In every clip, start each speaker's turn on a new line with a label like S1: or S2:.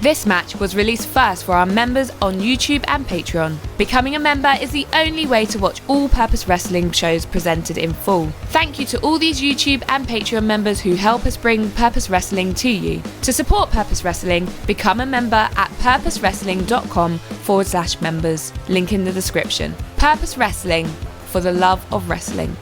S1: This match was released first for our members on YouTube and Patreon. Becoming a member is the only way to watch all Purpose Wrestling shows presented in full. Thank you to all these YouTube and Patreon members who help us bring Purpose Wrestling to you. To support Purpose Wrestling, become a member at purposewrestling.com/members. Link in the description. Purpose Wrestling, for the love of wrestling.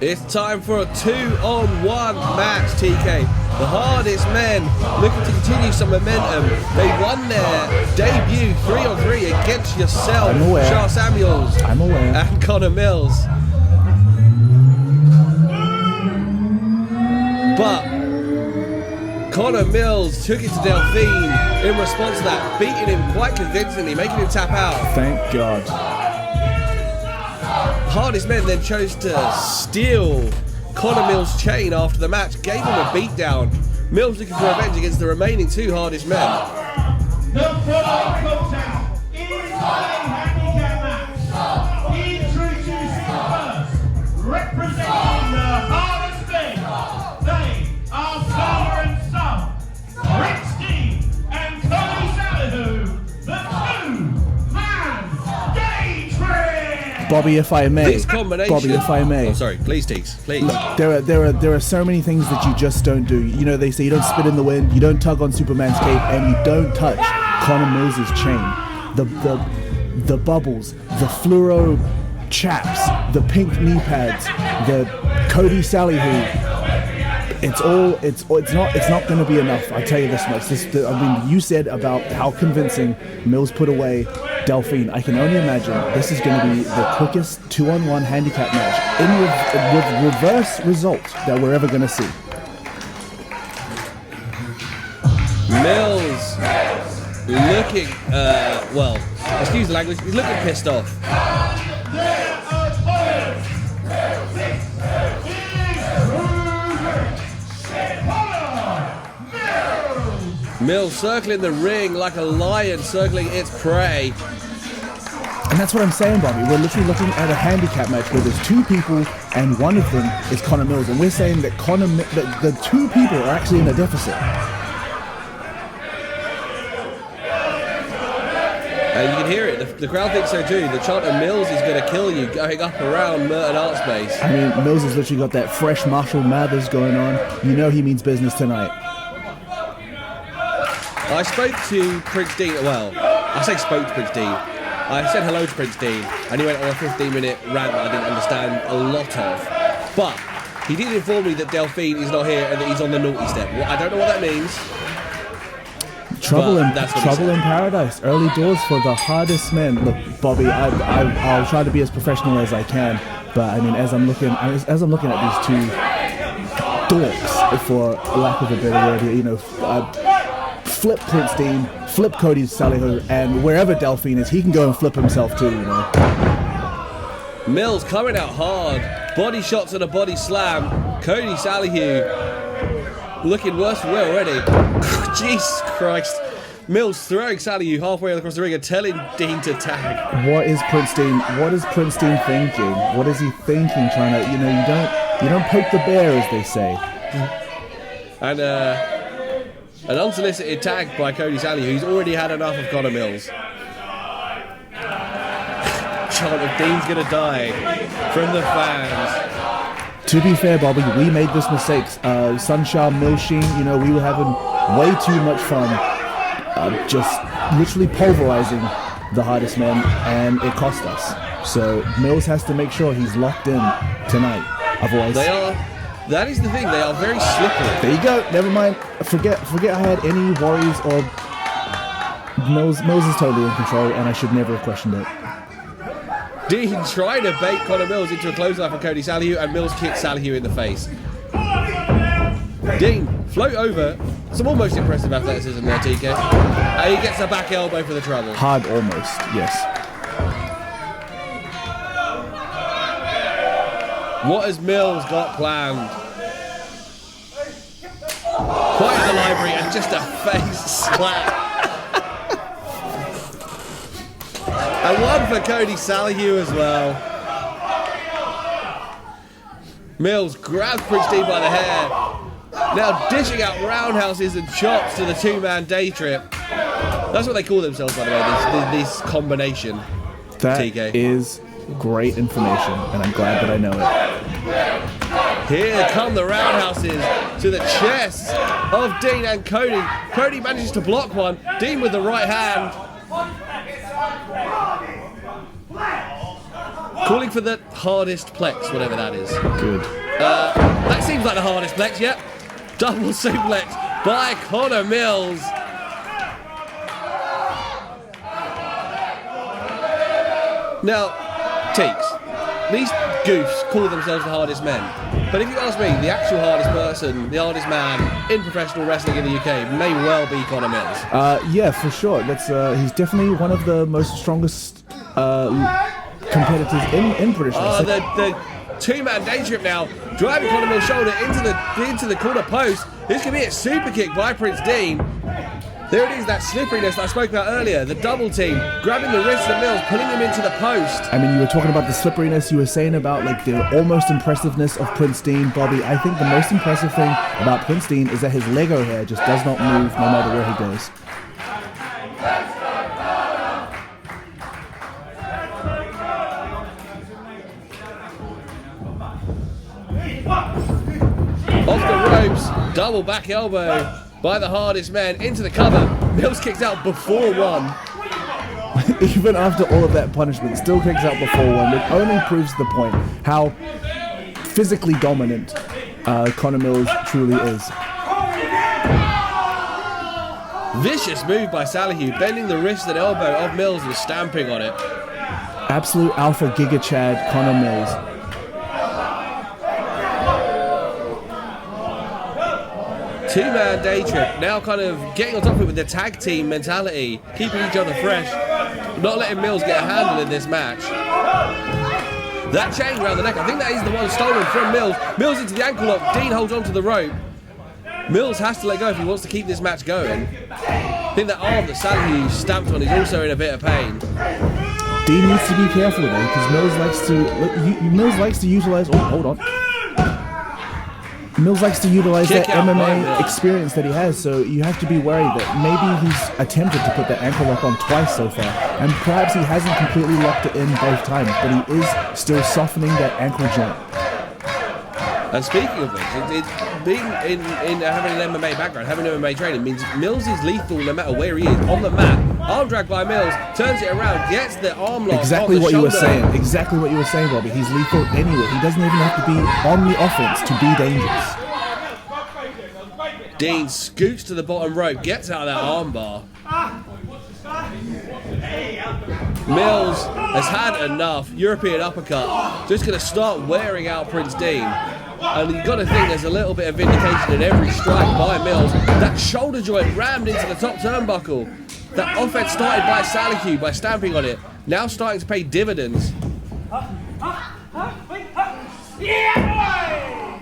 S2: It's time for a 2-on-1 match, TK. The hardest men looking to continue some momentum. They won their debut 3-on-3 against yourself, Charles Samuels, and Connor Mills. But Connor Mills took it to Delphine in response to that, beating him quite convincingly, making him tap out.
S3: Thank God.
S2: Hardest men then chose to steal Connor Mills' chain after the match, gave him a beatdown. Mills looking for revenge against the remaining 2 hardest men.
S4: The following contest is a handicap match. Introducing first, representing the hardest men, they are father and son, Prince Dean and Kodi Salihu, the 2-man Daydream.
S3: Bobby, if I may.
S2: This combination.
S3: Bobby, if I may.
S2: Oh, sorry. Please, Teeks. Please.
S3: Look, there are so many things that you just don't do. You know, they say you don't spit in the wind, you don't tug on Superman's cape, and you don't touch Connor Mills' chain. The bubbles, the fluoro chaps, the pink knee pads, the Kodi Salihu. It's not going to be enough. I tell you this much. You said about how convincing Mills put away Delphine. I can only imagine this is going to be the quickest 2-on-1 handicap match with reverse results that we're ever going to see.
S2: Mills looking, well, excuse the language, he's looking pissed off. Mills circling the ring like a lion circling its prey.
S3: And that's what I'm saying, Bobby. We're literally looking at a handicap match where there's 2 people and one of them is Connor Mills. And we're saying that the 2 people are actually in a deficit.
S2: And you can hear it. The crowd thinks so too. The chant of Mills is going to kill you going up around Merton Art Space.
S3: I mean, Mills has literally got that fresh Marshall Mathers going on. You know he means business tonight.
S2: I spoke to Prince Dean, well, I say spoke to Prince Dean. I said hello to Prince Dean, and he went on a 15-minute rant that I didn't understand a lot of. But he did inform me that Delphine is not here and that he's on the naughty step. Well, I don't know what that means.
S3: Trouble in paradise. Early doors for the hardest men. Look, Bobby, I'll try to be as professional as I can, but I mean, as I'm looking at these 2 dorks, for lack of a better word here, you know. Flip Prince Dean, flip Kodi Salihu, and wherever Delphine is, he can go and flip himself too, you know.
S2: Mills coming out hard, body shots and a body slam. Kodi Salihu looking worse for wear already. Jesus Christ. Mills throwing Salihu halfway across the ring and telling Dean to tag.
S3: What is Prince Dean thinking? What is he thinking? Trying to, you know, you don't poke the bear, as they say.
S2: And an unsolicited tag by Kodi Salihu, who's already had enough of Connor Mills. Chant of Dean's gonna die from the fans.
S3: To be fair, Bobby, we made this mistake. Sunshine Milsheen, you know, we were having way too much fun, just literally pulverizing the hardest men, and it cost us. So Mills has to make sure he's locked in tonight. Otherwise,
S2: that is the thing, they are very slippery.
S3: There you go, never mind. Forget I had any worries, or Mills is totally in control, and I should never have questioned it.
S2: Dean trying to bait Connor Mills into a clothesline for Kodi Salihu, and Mills kicks Salihu in the face. Dean, float over. Some almost impressive athleticism there, TK. And he gets a back elbow for the trouble.
S3: Hard almost, yes.
S2: What has Mills got planned? Quiet the library and just a face slap. And one for Kodi Salihu as well. Mills grabs Prince Dean by the hair. Now dishing out roundhouses and chops to the two-man day trip. That's what they call themselves, by the way, this combination.
S3: That
S2: TK.
S3: is great information, and I'm glad that I know it.
S2: Here come the roundhouses to the chests of Dean and Kodi. Kodi manages to block one. Dean with the right hand. Calling for the hardest plex, whatever that is.
S3: Good.
S2: That seems like the hardest plex, yep. Double suplex by Connor Mills. Now, Teeks, these goofs call themselves the hardest men. But if you ask me, the actual hardest person, the hardest man in professional wrestling in the UK may well be Connor Mills.
S3: Yeah, for sure. He's definitely one of the most strongest competitors in British wrestling.
S2: The two-man day trip now, driving Connor Mills' shoulder into the corner post. This could be a super kick by Prince Dean. There it is, that slipperiness that I spoke about earlier. The double team, grabbing the wrist of Mills, pulling him into the post.
S3: I mean, you were talking about the slipperiness, you were saying about like the almost impressiveness of Prince Dean, Bobby. I think the most impressive thing about Prince Dean is that his Lego hair just does not move no matter where he goes.
S2: Off the ropes, double back elbow by the hardest man into the cover. Mills kicks out before one.
S3: Even after all of that punishment, still kicks out before one. It only proves the point how physically dominant Connor Mills truly is.
S2: Vicious move by Salihu, bending the wrist and elbow of Mills and stamping on it.
S3: Absolute alpha giga Chad Connor Mills.
S2: Two-man day trip, now kind of getting on top of it with the tag team mentality, keeping each other fresh, not letting Mills get a handle in this match. That chain around the neck, I think that is the one stolen from Mills. Mills into the ankle lock, Dean holds onto the rope. Mills has to let go if he wants to keep this match going. I think that arm that Salihu stamped on is also in a bit of pain.
S3: Dean needs to be careful though, because Mills likes to utilize. Oh, hold on. Mills likes to utilize that MMA experience that he has, so you have to be worried that maybe he's attempted to put that ankle lock on twice so far, and perhaps he hasn't completely locked it in both times, but he is still softening that ankle joint.
S2: And speaking of which, being in having an MMA background, having MMA training means Mills is lethal no matter where he is. On the mat, arm drag by Mills, turns it around, gets the arm lock.
S3: Exactly what you were saying. Exactly what you were saying, Bobby. He's lethal anyway. He doesn't even have to be on the offense to be dangerous.
S2: Dean scoots to the bottom rope, gets out of that arm bar. Mills has had enough. European uppercut. Just going to start wearing out Prince Dean. And you've got to think there's a little bit of vindication in every strike by Mills. That shoulder joint rammed into the top turnbuckle. That offense started by Salihu by stamping on it. Now starting to pay dividends.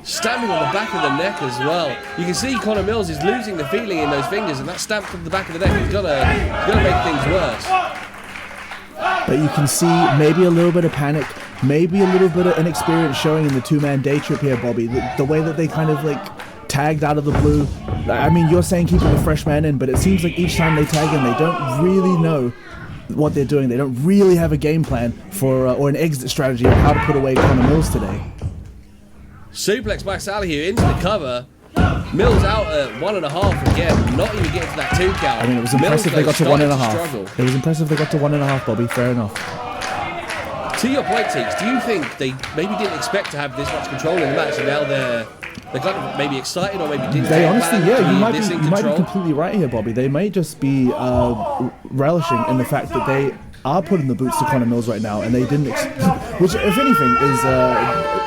S2: Stamping on the back of the neck as well. You can see Connor Mills is losing the feeling in those fingers, and that stamp on the back of the neck is gonna make things worse.
S3: But you can see maybe a little bit of panic, maybe a little bit of inexperience showing in the two-man day trip here, Bobby. The way that they kind of like tagged out of the blue. I mean, you're saying keeping the fresh man in, but it seems like each time they tag in, they don't really know what they're doing. They don't really have a game plan for or an exit strategy of how to put away Connor Mills today.
S2: Suplex by Salihu into the cover. Mills out at 1.5 again, not even getting to that 2 count.
S3: I mean, it was impressive they got to 1.5. It was impressive they got to 1.5, Bobby. Fair enough.
S2: To your point, Teeks, do you think they maybe didn't expect to have this much control in the match, and now they're kind of maybe excited, or maybe didn't?
S3: They honestly, yeah, you might be completely right here, Bobby. They may just be relishing in the fact that they are putting the boots to Connor Mills right now, and they didn't, which, if anything,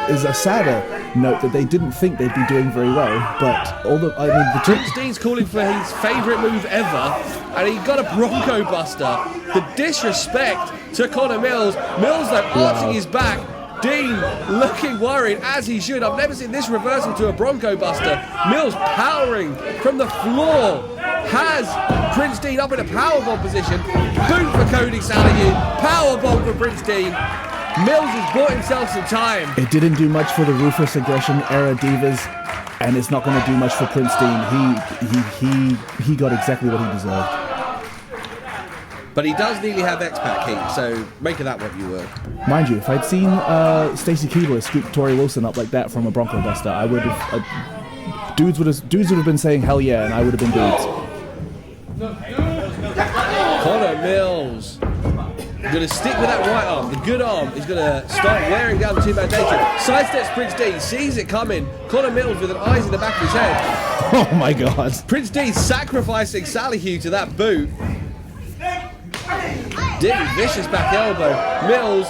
S3: is a sadder note that they didn't think they'd be doing very well. But the
S2: Prince Dean's calling for his favourite move ever, and he got a Bronco Buster. The disrespect to Connor Mills. Mills arching his back. Dean looking worried, as he should. I've never seen this reversal to a Bronco Buster. Mills powering from the floor. Has Prince Dean up in a powerbomb position. Boot for Kodi Salihu. Powerbomb for Prince Dean. Mills has bought himself some time.
S3: It didn't do much for the Ruthless Aggression era divas, and it's not going to do much for Prince Dean. He got exactly what he deserved.
S2: But he does nearly have X-Pac heat, so make of that what you will.
S3: Mind you, if I'd seen Stacey Keebler scoop Tori Wilson up like that from a Bronco Buster, I would have... dudes would have been saying hell yeah, and I would have been dudes.
S2: Connor Mills going to stick with that right arm. The good arm is going to start wearing down the two-man danger. Sidesteps Prince D, sees it coming. Connor Mills with an eyes in the back of his head.
S3: Oh my god.
S2: Prince D sacrificing Salihu to that boot. D, vicious back elbow. Mills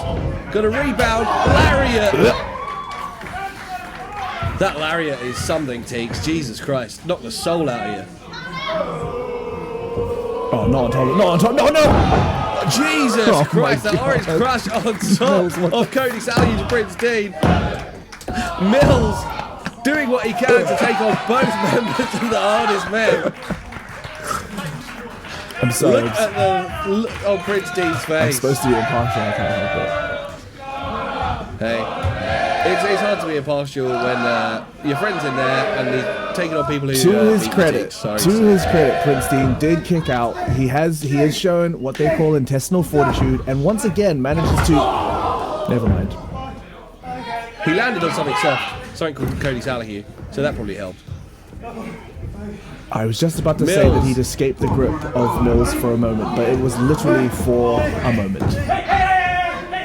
S2: going to rebound. Lariat. That lariat is something, Teeks. Jesus Christ. Knock the soul out of you.
S3: Oh, not on top. No!
S2: Jesus Christ, the orange crush on top of Kodi Salihu to Prince Dean. Mills doing what he can to take on both members of the hardest men.
S3: I'm sorry.
S2: Look at the look on Prince Dean's face.
S3: I'm supposed to be impartial, I can't help it.
S2: Hey, it's hard to be impartial when your friend's in there and he's taking on people who...
S3: To his credit, Prince Dean did kick out. He has shown what they call intestinal fortitude, and once again manages to... Never mind.
S2: He landed on something soft, something called Kodi Salihu, so that probably helped.
S3: I was just about to say that he'd escaped the grip of Mills for a moment, but it was literally for a moment.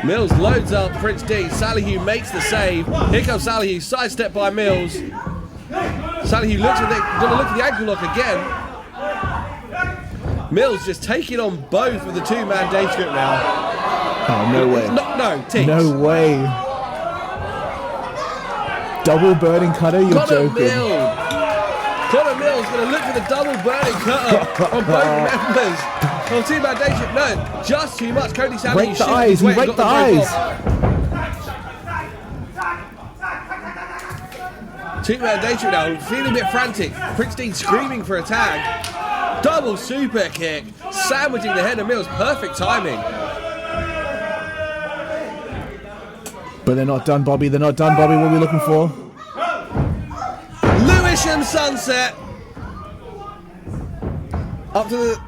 S2: Mills loads up Prince D. Salihu makes the save. Here comes Salihu, sidestep by Mills. Salihu looks at gonna look at the ankle lock again. Mills just taking on both of the two-man day strip now.
S3: Oh, no way.
S2: No, Teeks.
S3: No way. Double burning cutter, you're joking.
S2: Connor Mills going to look for the double burning cutter on both members. On two-man day strip, no, just too much. Kodi Salihu
S3: raked the eyes, he raked the eyes.
S2: Two-man day strip now, feeling a bit frantic. Prince Dean screaming for a tag. Double super kick, sandwiching the head of Mills. Perfect timing.
S3: But they're not done, Bobby. They're not done, Bobby. What are we looking for?
S2: Lewisham sunset. Up to the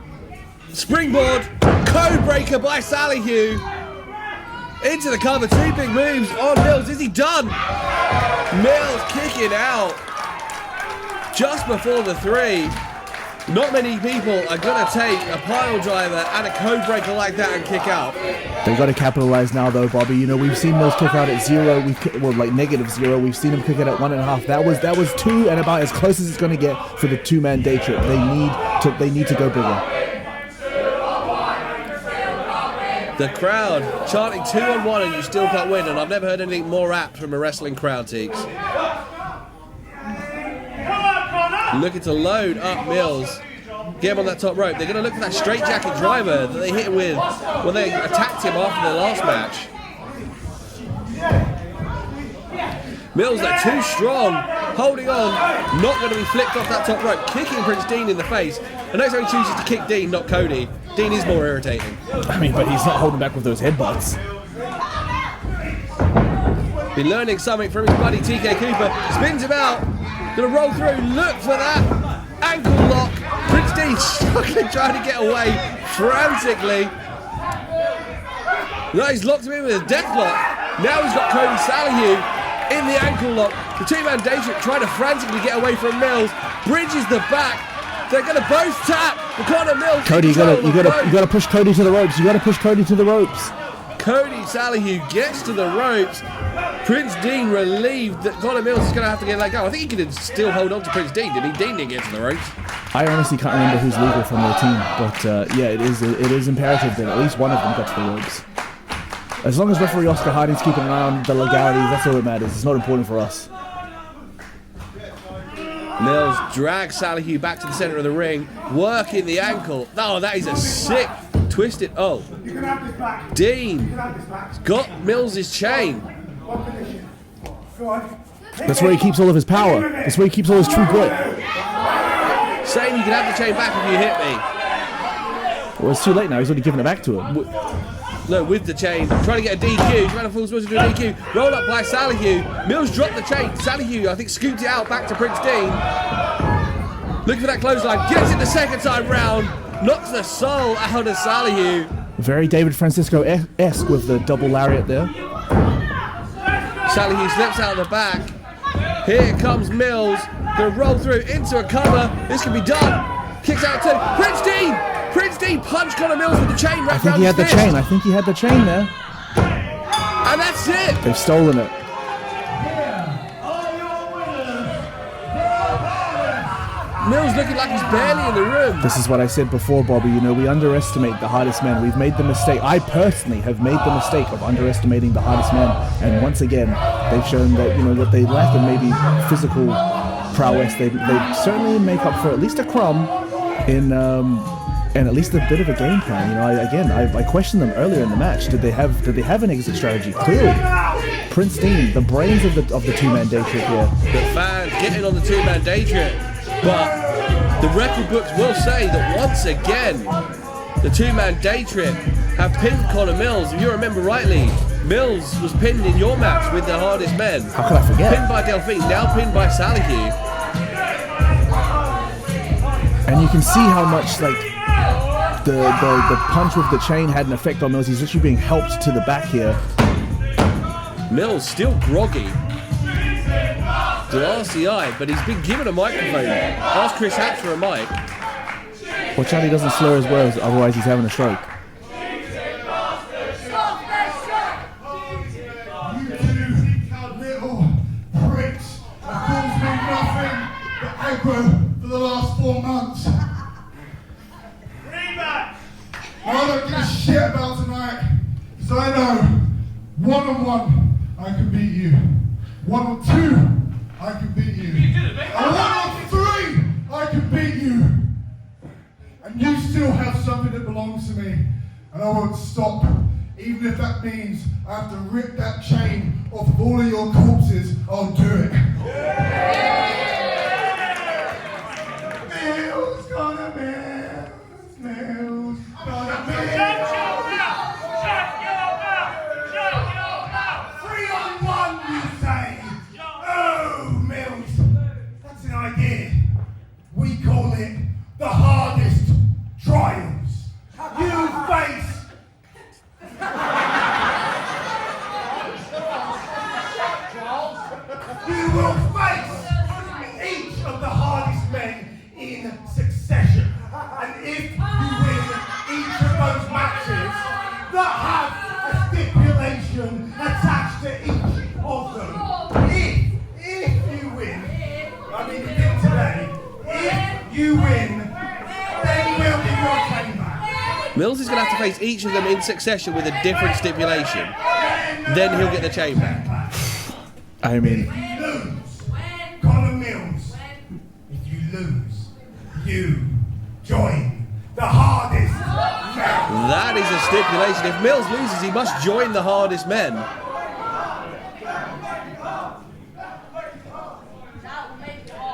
S2: springboard. Code breaker by Salihu. Into the cover. Two big moves on Mills. Is he done? Mills kicking out. Just before the three. Not many people are going to take a pile driver and a code breaker like that and kick out.
S3: They've got to capitalize now, though, Bobby. You know, we've seen Mills kick out at 0. Like -0. We've seen him kick it at 1.5. That was 2 and about as close as it's going to get for the two-man day trip. They need to go bigger.
S2: The crowd chanting 2-on-1 and you still can't win. And I've never heard anything more apt from a wrestling crowd, Teeks. Looking to load up Mills. Get him on that top rope. They're going to look for that straight jacket driver that they hit him with when they attacked him after their last match. Mills, they're too strong. Holding on. Not going to be flipped off that top rope. Kicking Prince Dean in the face. And next time he chooses to kick Dean, not Kodi. Dean is more irritating.
S3: I mean, but he's not holding back with those headbutts.
S2: Been learning something from his buddy TK Cooper. Spins him out. Gonna roll through. Look for that ankle lock. Prince Dean struggling, trying to get away frantically. Now he's locked him in with a death lock. Now he's got Kodi Salihu in the ankle lock. The two-man day trip trying to frantically get away from Mills. Bridges the back. They're gonna both tap. The corner Mills.
S3: Cody, you gotta push Kodi to the ropes. You gotta push Kodi to the ropes.
S2: Kodi Salihu gets to the ropes. Prince Dean relieved that Connor Mills is going to have to get let go. I think he could still hold on to Prince Dean, didn't he? Dean didn't get to the ropes.
S3: I honestly can't remember who's legal from their team, but yeah, it is imperative that at least one of them got to the ropes. As long as referee Oscar Harding's keeping an eye on the legalities, that's all that matters. It's not important for us.
S2: Mills drags Salihu back to the center of the ring, working the ankle. Oh, that is a sick twisted. Oh, Dean got Mills' chain.
S3: That's where he keeps all of his power. That's where he keeps all his true grit.
S2: Saying you can have the chain back if you hit me.
S3: Well, it's too late now. He's already given it back to him.
S2: No, with the chain. Trying to get a DQ. Trying to force Mills to do a DQ. Roll up by Salihu. Mills dropped the chain. Salihu, I think, scooped it out back to Prince Dean. Looking for that clothesline. Gets it the second time round. Knocks the soul out of Salihu.
S3: Very David Francisco-esque with the double lariat there.
S2: Salihu slips out the back. Here comes Mills. Gonna roll through into a cover. This can be done. Kicks out to Prince Dean. Prince Dean punched Connor Mills with the chain wrapped around his fist.
S3: I think he had the chain there.
S2: And that's it.
S3: They've stolen it.
S2: Mills looking like he's barely in the room.
S3: This is what I said before, Bobby. You know, we underestimate the hardest men. We've made the mistake. I personally have made the mistake of underestimating the hardest men. And once again, they've shown that, you know, what they lack in maybe physical prowess, they certainly make up for at least a crumb in and at least a bit of a game plan. You know, I questioned them earlier in the match. Did they have an exit strategy? Clearly, Prince Dean, the brains of the two-man day trip here.
S2: The fans getting on the two-man day trip, but the record books will say that once again, the two-man day trip have pinned Connor Mills. If you remember rightly, Mills was pinned in your match with the hardest men.
S3: How could I forget?
S2: Pinned by Delphine, now pinned by Salihu.
S3: And you can see how much like the punch with the chain had an effect on Mills. He's literally being helped to the back here.
S2: Mills still groggy. Glassy eye, but he's been given a microphone. Ask Chris Hatch for a mic.
S3: Watch out he doesn't slur his words, otherwise he's having a stroke.
S5: For the last 4 months. I don't give a shit about tonight, because I know 1-on-1 I can beat you. 1-on-2 I can beat you. And 1-on-3 I can beat you. And you still have something that belongs to me, and I won't stop. Even if that means I have to rip that chain off of all of your corpses, I'll do it. Mills gonna Mills, Mills gonna Mills.
S4: Shut your mouth!
S5: 3-on-1, you say? Oh, Mills, that's an idea. We call it the hardest trials. You face. You will face each of the hardest men in succession. And if you win each of those matches that have a stipulation attached to each of them, if you win, I mean you did today, if you win, then we'll give your chain back.
S2: Mills is going to have to face each of them in succession with a different stipulation. Then he'll get the chain back.
S3: I mean,
S5: If you lose, Connor Mills, if you lose, you join the hardest men.
S2: That is a stipulation. If Mills loses, he must join the hardest men.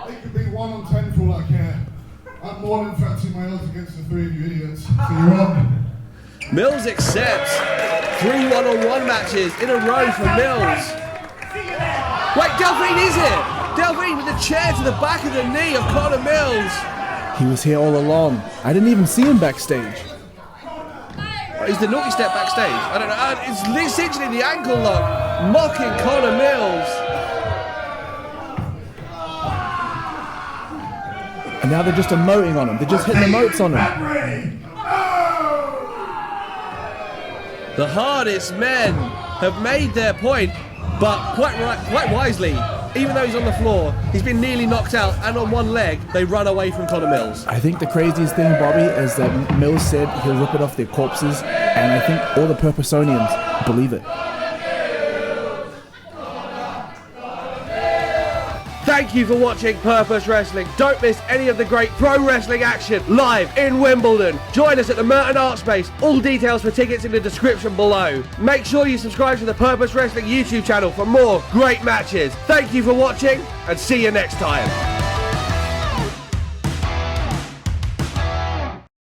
S5: It could be 1-on-10 for all I care. I'm more than fancy my odds against the 3 of you idiots. So you're on.
S2: Mills accepts 3 1-on-1 matches in a row for Mills. Wait, Delphine is here! Delphine with the chair to the back of the knee of Connor Mills.
S3: he was here all along. I didn't even see him backstage.
S2: He's the naughty step backstage. I don't know. It's essentially the ankle lock, mocking Connor Mills.
S3: And now they're just emoting on him. They're just hitting emotes on him.
S2: The hardest men have made their point, but quite wisely. Even though he's on the floor, he's been nearly knocked out, and on one leg, they run away from Connor Mills.
S3: I think the craziest thing, Bobby, is that Mills said he'll rip it off their corpses, and I think all the Purposonians believe it.
S2: Thank you for watching Purpose Wrestling. Don't miss any of the great pro wrestling action live in Wimbledon. Join us at the Merton Art Space. All details for tickets in the description below. Make sure you subscribe to the Purpose Wrestling YouTube channel for more great matches. Thank you for watching, and see you next time.